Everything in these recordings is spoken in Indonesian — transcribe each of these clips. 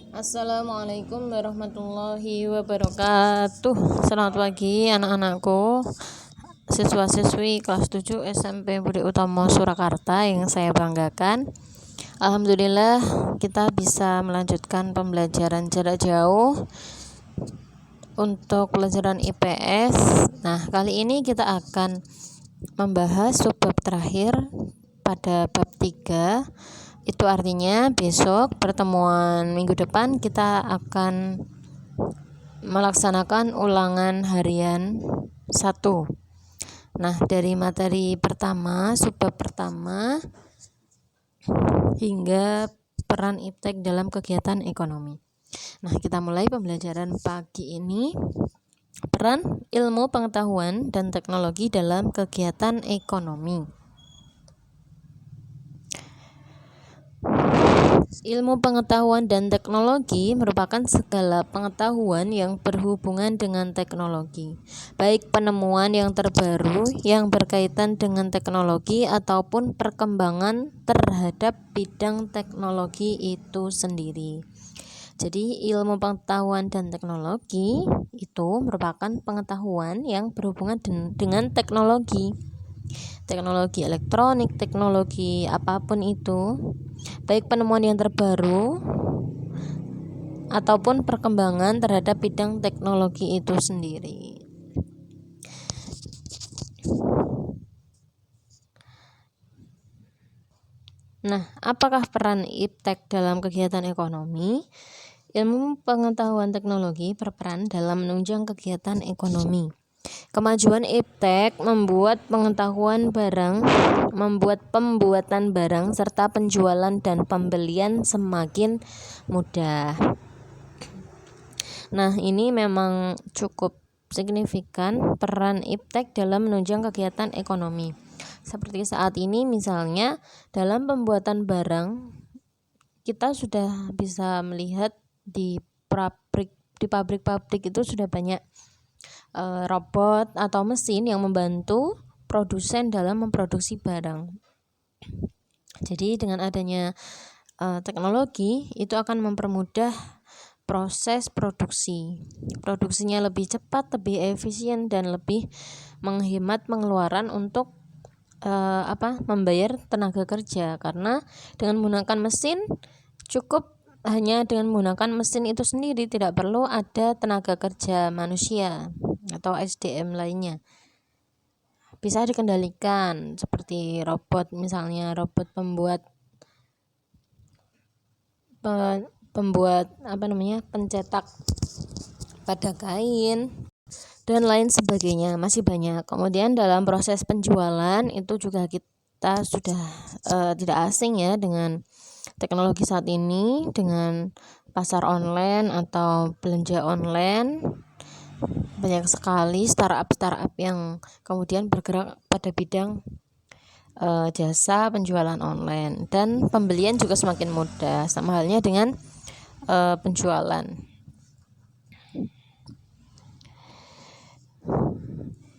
Assalamualaikum warahmatullahi wabarakatuh. Selamat pagi anak-anakku, siswa-siswi kelas 7 SMP Budi Utomo Surakarta yang saya banggakan. Alhamdulillah kita bisa melanjutkan pembelajaran jarak jauh untuk pelajaran IPS. Nah, kali ini kita akan membahas subbab terakhir pada bab 3. Itu artinya besok pertemuan minggu depan kita akan melaksanakan ulangan harian 1. Nah, dari materi pertama, subbab pertama hingga peran iptek dalam kegiatan ekonomi. Nah, kita mulai pembelajaran pagi ini. Peran ilmu pengetahuan dan teknologi dalam kegiatan ekonomi. Ilmu pengetahuan dan teknologi merupakan segala pengetahuan yang berhubungan dengan teknologi, baik penemuan yang terbaru yang berkaitan dengan teknologi ataupun perkembangan terhadap bidang teknologi itu sendiri. Jadi ilmu pengetahuan dan teknologi itu merupakan pengetahuan yang berhubungan dengan teknologi elektronik, teknologi apapun itu, baik penemuan yang terbaru ataupun perkembangan terhadap bidang teknologi itu sendiri. Nah, apakah peran iptek dalam kegiatan ekonomi? Ilmu pengetahuan teknologi berperan dalam menunjang kegiatan ekonomi. Kemajuan iptek membuat pembuatan barang serta penjualan dan pembelian semakin mudah. Nah, ini memang cukup signifikan peran iptek dalam menunjang kegiatan ekonomi. Seperti saat ini misalnya dalam pembuatan barang kita sudah bisa melihat di pabrik-pabrik itu sudah banyak robot atau mesin yang membantu produsen dalam memproduksi barang. Jadi dengan adanya teknologi itu akan mempermudah proses produksi. Produksinya lebih cepat, lebih efisien dan lebih menghemat pengeluaran untuk membayar tenaga kerja, karena dengan menggunakan mesin cukup hanya dengan menggunakan mesin itu sendiri, tidak perlu ada tenaga kerja manusia atau SDM lainnya. Bisa dikendalikan seperti robot, misalnya robot pencetak pada kain dan lain sebagainya, masih banyak. Kemudian dalam proses penjualan itu juga kita sudah tidak asing ya dengan teknologi saat ini, dengan pasar online atau belanja online. Banyak sekali startup yang kemudian bergerak pada bidang jasa penjualan online, dan pembelian juga semakin mudah, sama halnya dengan penjualan.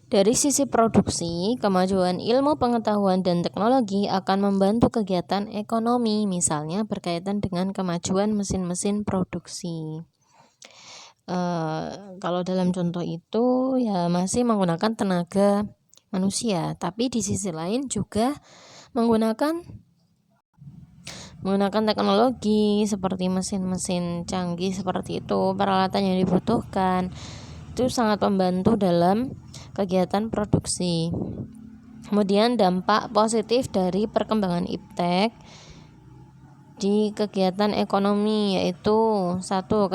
Dari sisi produksi, kemajuan ilmu pengetahuan dan teknologi akan membantu kegiatan ekonomi, misalnya berkaitan dengan kemajuan mesin-mesin produksi. Kalau dalam contoh itu ya masih menggunakan tenaga manusia, tapi di sisi lain juga menggunakan teknologi seperti mesin-mesin canggih seperti itu, peralatan yang dibutuhkan itu sangat membantu dalam kegiatan produksi. Kemudian dampak positif dari perkembangan iptek di kegiatan ekonomi yaitu 1.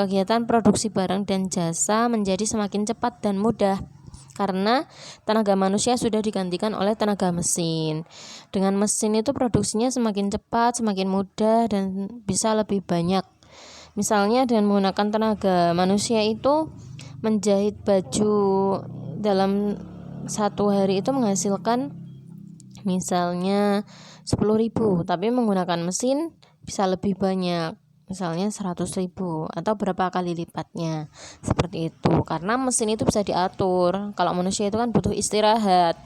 Kegiatan produksi barang dan jasa menjadi semakin cepat dan mudah karena tenaga manusia sudah digantikan oleh tenaga mesin. Dengan mesin itu produksinya semakin cepat, semakin mudah dan bisa lebih banyak. Misalnya dengan menggunakan tenaga manusia itu menjahit baju dalam satu hari itu menghasilkan misalnya 10.000, tapi menggunakan mesin bisa lebih banyak, misalnya 100.000 atau berapa kali lipatnya, seperti itu. Karena mesin itu bisa diatur. Kalau manusia itu kan butuh istirahat,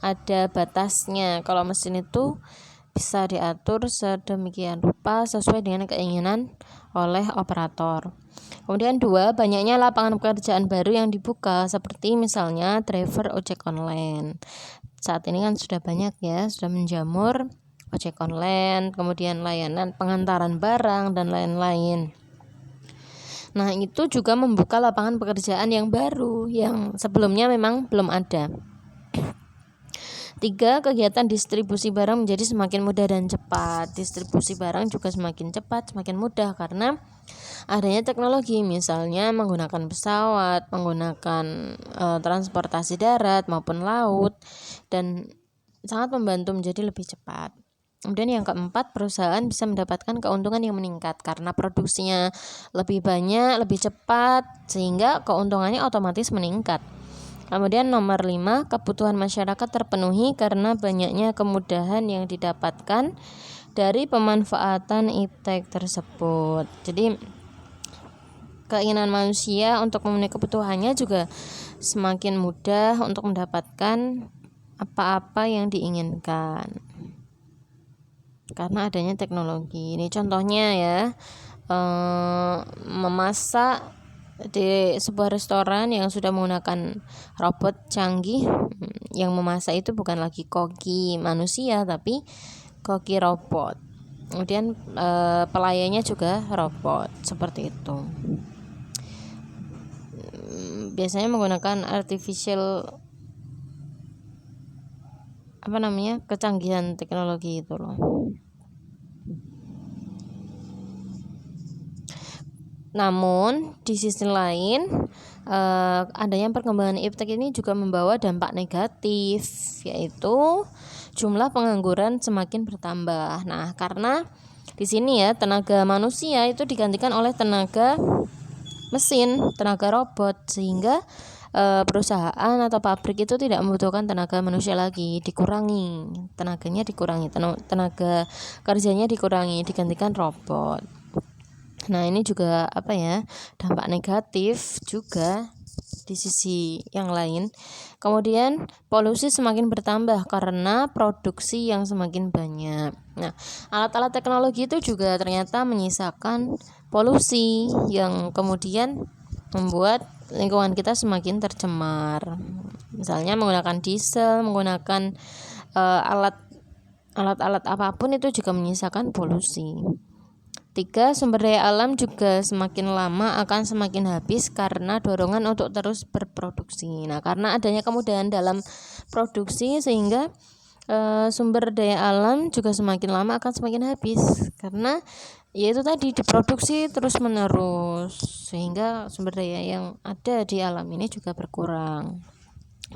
ada batasnya. Kalau mesin itu bisa diatur sedemikian rupa sesuai dengan keinginan oleh operator. Kemudian 2, banyaknya lapangan pekerjaan baru yang dibuka seperti misalnya driver ojek online. Saat ini kan sudah banyak ya, sudah menjamur ojek online, kemudian layanan pengantaran barang dan lain-lain. Nah, itu juga membuka lapangan pekerjaan yang baru yang sebelumnya memang belum ada. 3, kegiatan distribusi barang menjadi semakin mudah dan cepat. Distribusi barang juga semakin cepat, semakin mudah karena adanya teknologi, misalnya menggunakan pesawat, menggunakan transportasi darat maupun laut, dan sangat membantu menjadi lebih cepat. Kemudian yang keempat, perusahaan bisa mendapatkan keuntungan yang meningkat karena produksinya lebih banyak, lebih cepat, sehingga keuntungannya otomatis meningkat. Kemudian nomor 5, kebutuhan masyarakat terpenuhi karena banyaknya kemudahan yang didapatkan dari pemanfaatan iptek tersebut. Jadi keinginan manusia untuk memenuhi kebutuhannya juga semakin mudah untuk mendapatkan apa-apa yang diinginkan karena adanya teknologi. Ini contohnya ya, memasak di sebuah restoran yang sudah menggunakan robot canggih. Yang memasak itu bukan lagi koki manusia tapi koki robot. Kemudian pelayannya juga robot, seperti itu. Biasanya menggunakan kecanggihan teknologi itu loh. Namun di sisi lain, adanya perkembangan iptek ini juga membawa dampak negatif, yaitu jumlah pengangguran semakin bertambah. Nah, karena di sini ya tenaga manusia itu digantikan oleh tenaga mesin, tenaga robot, sehingga perusahaan atau pabrik itu tidak membutuhkan tenaga manusia lagi, tenaganya dikurangi, tenaga kerjanya dikurangi, digantikan robot. Nah, ini juga dampak negatif juga di sisi yang lain. Kemudian polusi semakin bertambah karena produksi yang semakin banyak. Nah, alat-alat teknologi itu juga ternyata menyisakan polusi yang kemudian membuat lingkungan kita semakin tercemar. Misalnya menggunakan diesel, menggunakan alat-alat apapun itu juga menyisakan polusi. 3, sumber daya alam juga semakin lama akan semakin habis karena dorongan untuk terus berproduksi. Nah, karena adanya kemudahan dalam produksi sehingga sumber daya alam juga semakin lama akan semakin habis karena yaitu tadi diproduksi terus menerus, sehingga sumber daya yang ada di alam ini juga berkurang,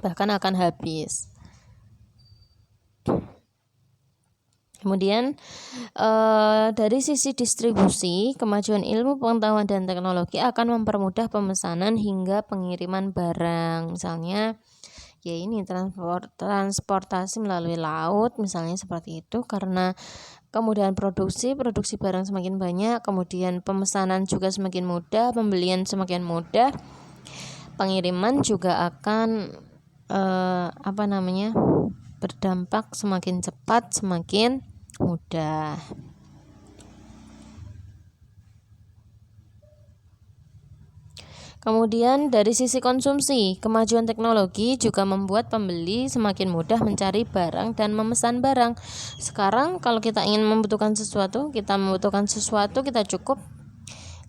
bahkan akan habis. Kemudian dari sisi distribusi, kemajuan ilmu pengetahuan dan teknologi akan mempermudah pemesanan hingga pengiriman barang. Misalnya ya ini transportasi melalui laut, misalnya seperti itu, karena kemudahan produksi barang semakin banyak, kemudian pemesanan juga semakin mudah, pembelian semakin mudah, pengiriman juga akan berdampak semakin cepat, semakin mudah. Kemudian dari sisi konsumsi, kemajuan teknologi juga membuat pembeli semakin mudah mencari barang dan memesan barang. Sekarang kalau kita ingin membutuhkan sesuatu, kita cukup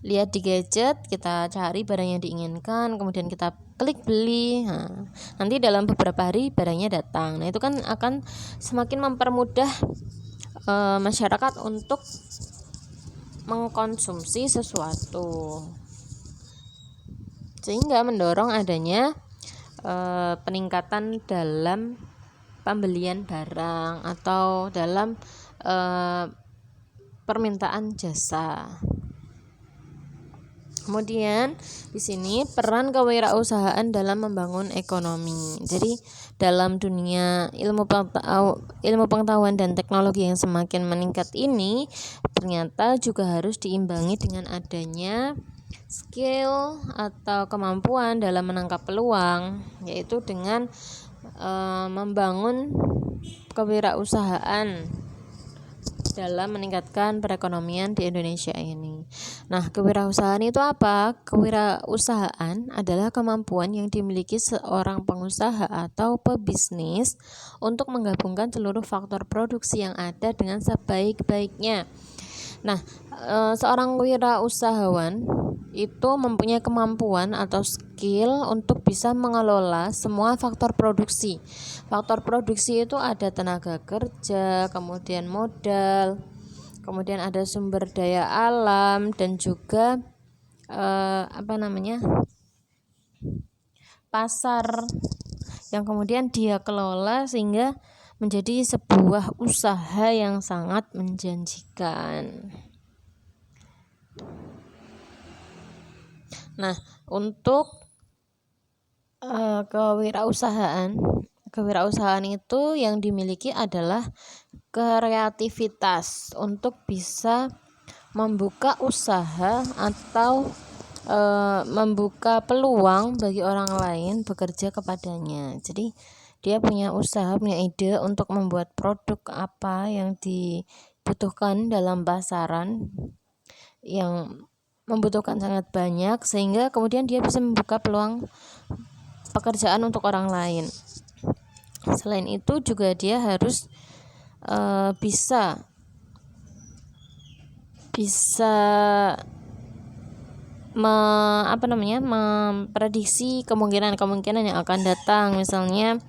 lihat di gadget, kita cari barang yang diinginkan, kemudian kita klik beli. Nah, nanti dalam beberapa hari barangnya datang. Nah, itu kan akan semakin mempermudah masyarakat untuk mengkonsumsi sesuatu, sehingga mendorong adanya peningkatan dalam pembelian barang atau dalam permintaan jasa. Kemudian di sini peran kewirausahaan dalam membangun ekonomi. Jadi dalam dunia ilmu pengetahuan dan teknologi yang semakin meningkat ini, ternyata juga harus diimbangi dengan adanya skill atau kemampuan dalam menangkap peluang, yaitu dengan membangun kewirausahaan dalam meningkatkan perekonomian di Indonesia ini. Nah, kewirausahaan itu apa? Kewirausahaan adalah kemampuan yang dimiliki seorang pengusaha atau pebisnis untuk menggabungkan seluruh faktor produksi yang ada dengan sebaik-baiknya. Nah, seorang wirausahawan itu mempunyai kemampuan atau skill untuk bisa mengelola semua faktor produksi. Faktor produksi itu ada tenaga kerja, kemudian modal, kemudian ada sumber daya alam, dan juga pasar yang kemudian dia kelola sehingga menjadi sebuah usaha yang sangat menjanjikan. Nah, untuk kewirausahaan itu yang dimiliki adalah kreativitas untuk bisa membuka usaha atau membuka peluang bagi orang lain bekerja kepadanya. Jadi dia punya usaha, punya ide untuk membuat produk apa yang dibutuhkan dalam pasaran yang membutuhkan sangat banyak, sehingga kemudian dia bisa membuka peluang pekerjaan untuk orang lain. Selain itu juga dia harus bisa memprediksi kemungkinan yang akan datang. Misalnya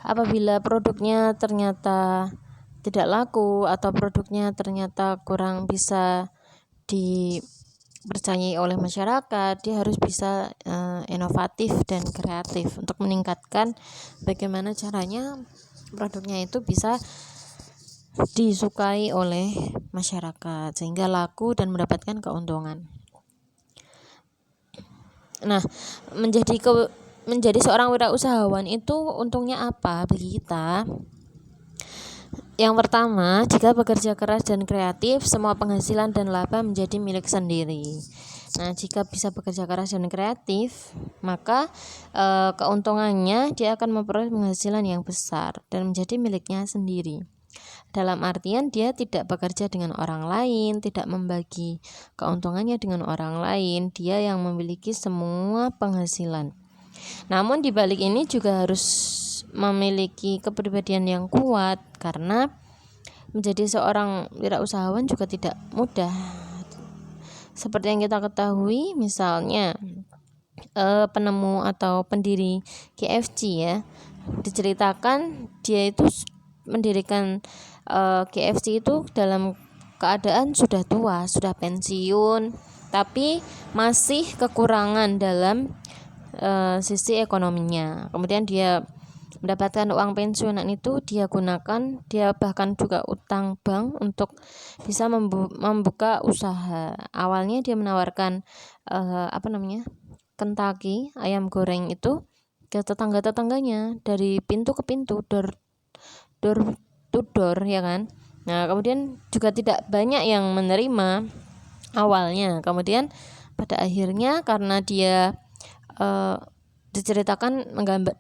apabila produknya ternyata tidak laku atau produknya ternyata kurang bisa dipercayai oleh masyarakat, dia harus bisa inovatif dan kreatif untuk meningkatkan bagaimana caranya produknya itu bisa disukai oleh masyarakat sehingga laku dan mendapatkan keuntungan. Nah, menjadi seorang wirausahawan itu untungnya apa bagi kita? Yang pertama, jika bekerja keras dan kreatif, semua penghasilan dan laba menjadi milik sendiri. Nah, jika bisa bekerja keras dan kreatif, maka keuntungannya dia akan memperoleh penghasilan yang besar dan menjadi miliknya sendiri. Dalam artian dia tidak bekerja dengan orang lain, tidak membagi keuntungannya dengan orang lain, dia yang memiliki semua penghasilan. Namun di balik ini juga harus memiliki kepribadian yang kuat, karena menjadi seorang wirausahawan juga tidak mudah. Seperti yang kita ketahui, misalnya penemu atau pendiri KFC ya, diceritakan dia itu mendirikan KFC itu dalam keadaan sudah tua, sudah pensiun, tapi masih kekurangan dalam sisi ekonominya. Kemudian dia mendapatkan uang pensiunan itu dia gunakan, dia bahkan juga utang bank untuk bisa membuka usaha. Awalnya dia menawarkan Kentucky ayam goreng itu ke tetangga-tetangganya, dari pintu ke pintu, door to door, ya kan. Nah, kemudian juga tidak banyak yang menerima awalnya. Kemudian pada akhirnya karena dia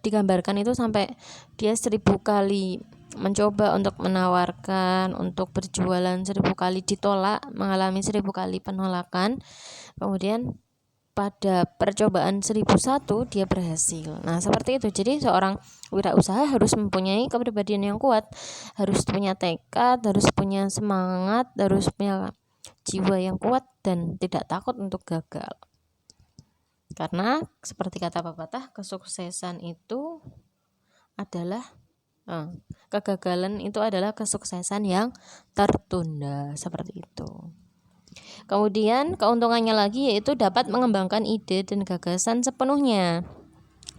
digambarkan itu sampai dia 1000 kali mencoba untuk menawarkan, untuk berjualan 1000 kali ditolak, mengalami 1000 kali penolakan. Kemudian pada percobaan 1001 dia berhasil. Nah, seperti itu. Jadi seorang wirausaha harus mempunyai kepribadian yang kuat, harus punya tekad, harus punya semangat, harus punya jiwa yang kuat dan tidak takut untuk gagal. Karena seperti kata pepatah, kesuksesan itu adalah kegagalan itu adalah kesuksesan yang tertunda, seperti itu. Kemudian keuntungannya lagi yaitu dapat mengembangkan ide dan gagasan sepenuhnya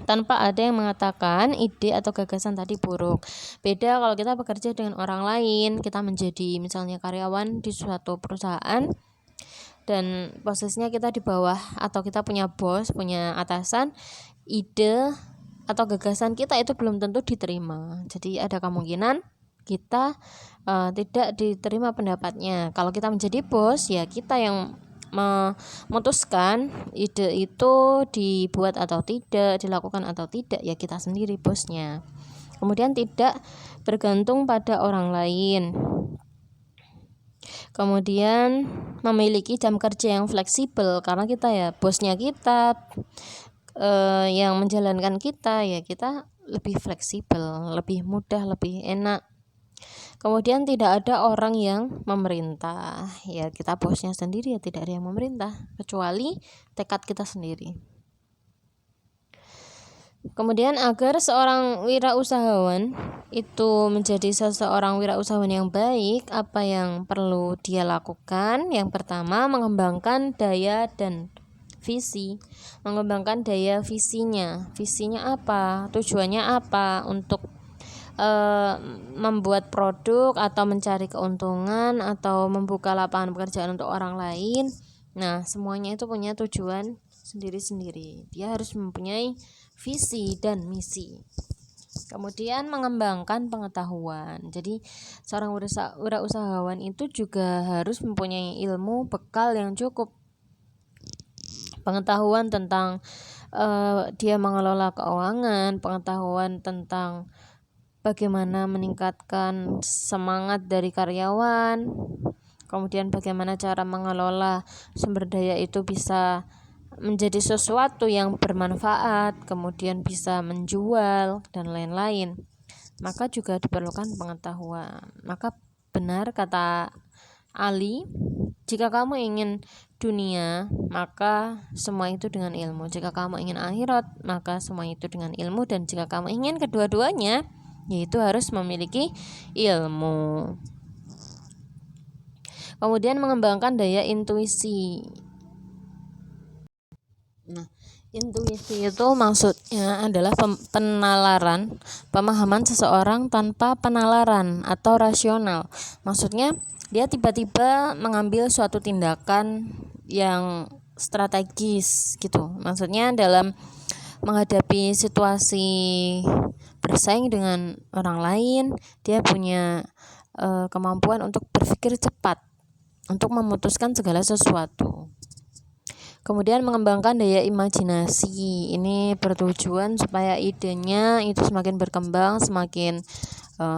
tanpa ada yang mengatakan ide atau gagasan tadi buruk. Beda kalau kita bekerja dengan orang lain, kita menjadi misalnya karyawan di suatu perusahaan dan posisinya kita di bawah atau kita punya bos, punya atasan, ide atau gagasan kita itu belum tentu diterima. Jadi ada kemungkinan kita tidak diterima pendapatnya. Kalau kita menjadi bos, ya kita yang memutuskan ide itu dibuat atau tidak, dilakukan atau tidak, ya kita sendiri bosnya. Kemudian tidak bergantung pada orang lain. Kemudian memiliki jam kerja yang fleksibel, karena kita ya bosnya kita, yang menjalankan kita ya kita lebih fleksibel, lebih mudah, lebih enak. Kemudian tidak ada orang yang memerintah, ya kita bosnya sendiri, ya tidak ada yang memerintah kecuali tekad kita sendiri. Kemudian agar seorang wirausahawan itu menjadi seseorang wirausahawan yang baik, apa yang perlu dia lakukan? Yang pertama, mengembangkan daya dan visi. Mengembangkan daya visinya. Visinya apa? Tujuannya apa? Untuk membuat produk atau mencari keuntungan atau membuka lapangan pekerjaan untuk orang lain. Nah, semuanya itu punya tujuan sendiri-sendiri. Dia harus mempunyai visi dan misi. Kemudian mengembangkan pengetahuan. Jadi seorang wirausahawan itu juga harus mempunyai ilmu bekal yang cukup. Pengetahuan tentang dia mengelola keuangan, pengetahuan tentang bagaimana meningkatkan semangat dari karyawan, kemudian bagaimana cara mengelola sumber daya itu bisa menjadi sesuatu yang bermanfaat, kemudian bisa menjual dan lain-lain. Maka juga diperlukan pengetahuan. Maka benar kata Ali, jika kamu ingin dunia, maka semua itu dengan ilmu. Jika kamu ingin akhirat, maka semua itu dengan ilmu. Dan jika kamu ingin kedua-duanya, yaitu harus memiliki ilmu. Kemudian mengembangkan daya intuisi. Nah, intuisi itu maksudnya adalah penalaran, pemahaman seseorang tanpa penalaran atau rasional. Maksudnya dia tiba-tiba mengambil suatu tindakan yang strategis gitu. Maksudnya dalam menghadapi situasi bersaing dengan orang lain, dia punya kemampuan untuk berpikir cepat, untuk memutuskan segala sesuatu. Kemudian mengembangkan daya imajinasi. Ini bertujuan supaya idenya itu semakin berkembang, semakin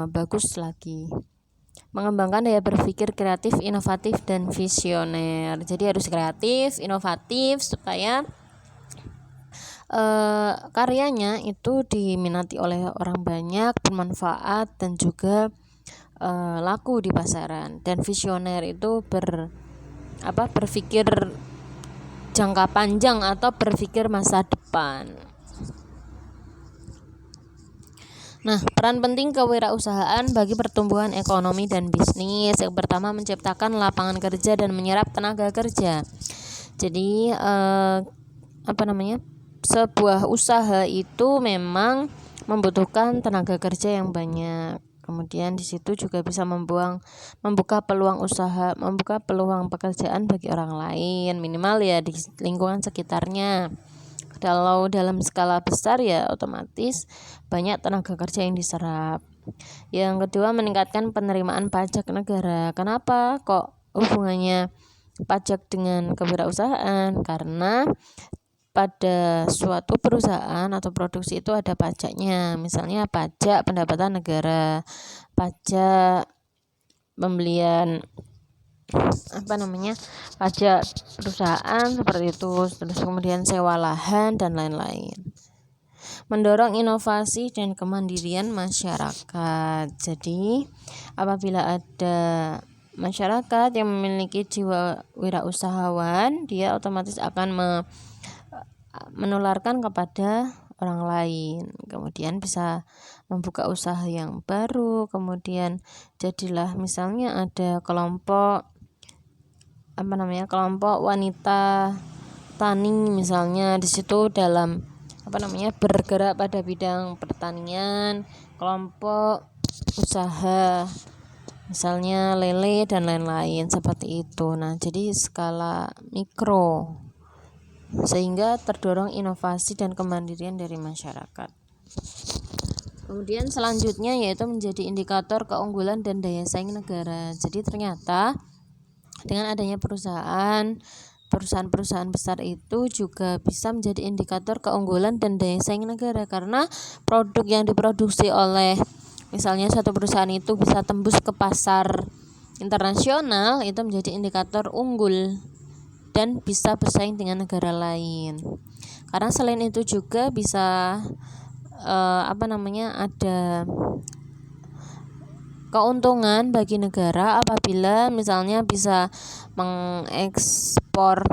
bagus lagi. Mengembangkan daya berpikir kreatif, inovatif, dan visioner. Jadi harus kreatif, inovatif supaya karyanya itu diminati oleh orang banyak, bermanfaat, dan juga laku di pasaran. Dan visioner itu berpikir jangka panjang atau berpikir masa depan. Nah, peran penting kewirausahaan bagi pertumbuhan ekonomi dan bisnis. Yang pertama, menciptakan lapangan kerja dan menyerap tenaga kerja. Jadi sebuah usaha itu memang membutuhkan tenaga kerja yang banyak. Kemudian di situ juga bisa membuka peluang usaha, membuka peluang pekerjaan bagi orang lain, minimal ya di lingkungan sekitarnya. Kalau dalam skala besar ya otomatis banyak tenaga kerja yang diserap. Yang kedua, meningkatkan penerimaan pajak negara. Kenapa kok hubungannya pajak dengan kewirausahaan? Karena pada suatu perusahaan atau produksi itu ada pajaknya, misalnya pajak pendapatan negara, pajak pembelian pajak perusahaan seperti itu, terus kemudian sewa lahan dan lain-lain. Mendorong inovasi dan kemandirian masyarakat. Jadi apabila ada masyarakat yang memiliki jiwa wirausahawan, dia otomatis akan menularkan kepada orang lain, kemudian bisa membuka usaha yang baru. Kemudian jadilah misalnya ada kelompok wanita tani misalnya, di situ dalam bergerak pada bidang pertanian, kelompok usaha misalnya lele dan lain-lain seperti itu. Nah, jadi skala mikro sehingga terdorong inovasi dan kemandirian dari masyarakat. Kemudian selanjutnya yaitu menjadi indikator keunggulan dan daya saing negara. Jadi ternyata dengan adanya perusahaan besar itu juga bisa menjadi indikator keunggulan dan daya saing negara, karena produk yang diproduksi oleh misalnya satu perusahaan itu bisa tembus ke pasar internasional itu menjadi indikator unggul dan bisa bersaing dengan negara lain. Karena selain itu juga bisa ada keuntungan bagi negara apabila misalnya bisa mengekspor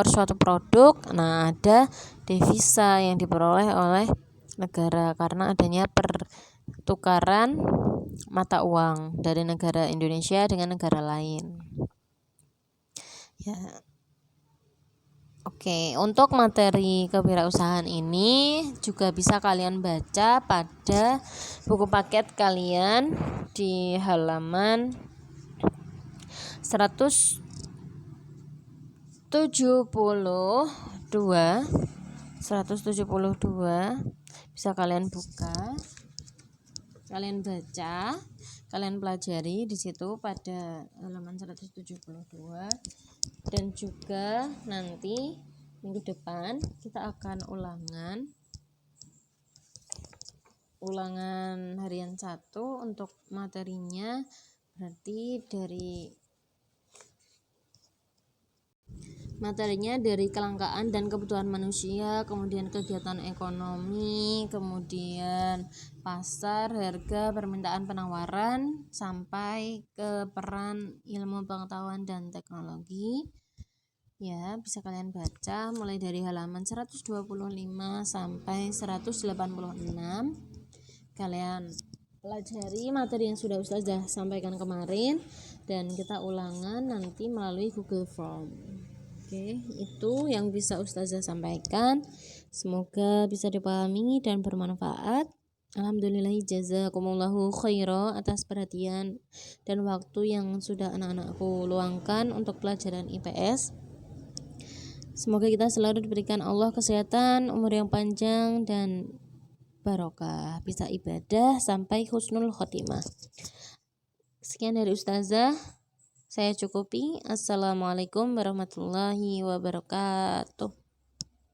suatu produk. Nah, ada devisa yang diperoleh oleh negara karena adanya pertukaran mata uang dari negara Indonesia dengan negara lain. Ya. Oke, untuk materi kewirausahaan ini juga bisa kalian baca pada buku paket kalian di halaman 172 bisa kalian buka, kalian baca, kalian pelajari di situ pada halaman 172. Dan juga nanti minggu depan kita akan ulangan harian 1 untuk materinya, berarti dari kelangkaan dan kebutuhan manusia, kemudian kegiatan ekonomi, kemudian pasar, harga, permintaan, penawaran, sampai ke peran ilmu pengetahuan dan teknologi. Ya, bisa kalian baca mulai dari halaman 125 sampai 186. Kalian pelajari materi yang sudah Ustazah sampaikan kemarin dan kita ulangan nanti melalui Google Form. Oke, itu yang bisa Ustazah sampaikan. Semoga bisa dipahami dan bermanfaat. Alhamdulillah, jazakumullahu khairan atas perhatian dan waktu yang sudah anak-anakku luangkan untuk pelajaran IPS. Semoga kita selalu diberikan Allah kesehatan, umur yang panjang dan barokah, bisa ibadah sampai husnul khotimah. Sekian dari Ustazah, saya cukupi. Assalamualaikum warahmatullahi wabarakatuh.